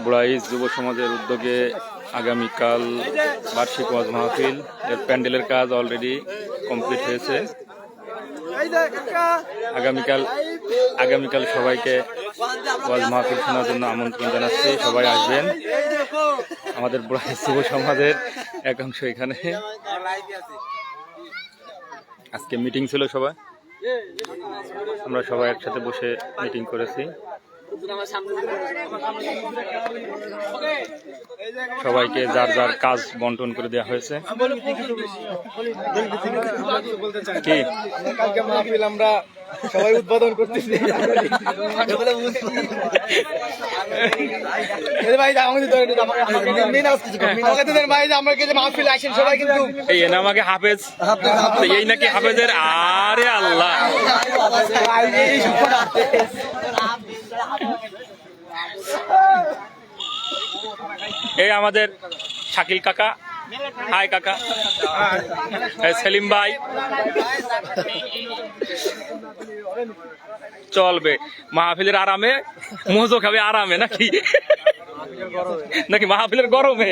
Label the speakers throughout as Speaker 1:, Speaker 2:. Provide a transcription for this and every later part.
Speaker 1: বুড়াইশ যুব সমাজের উদ্যোগে আগামীকাল বার্ষিক ওয়াজ মাহফিল এর প্যান্ডেলের কাজ অলরেডি কমপ্লিট হয়েছে। আগামীকাল সবাইকে ওয়াজ মাহফিল শোনার জন্য আমন্ত্রণ জানাচ্ছি। সবাই আসবেন। আমাদের বুড়াইশ যুব সমাজের একাংশ এখানে আজকে মিটিং ছিল, আমরা সবাই একসাথে বসে মিটিং করেছি। সবাইকে যার যার কাজ বন্টন করে দেওয়া হয়েছে। কি
Speaker 2: কালকে মাহফিল আমরা সবাই উদ্বোধন করতেছি।
Speaker 1: এই নামাকে হাফেজ, এই নাকি হাফেজের। আরে আল্লাহ, এই আমাদের শাকিল কাকা, হাই কাকা, সেলিম ভাই। চলবে মাহফিলের আরামে, মজো খাবে আরামে, নাকি নাকি মাহফিলের গরমে?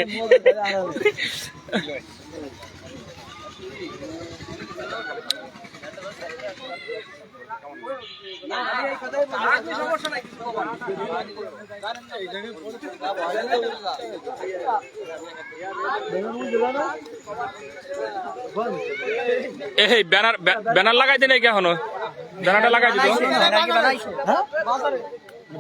Speaker 1: এই ব্যানার লাগাই দেন, এখনো ব্যানারটা লাগাই দিত।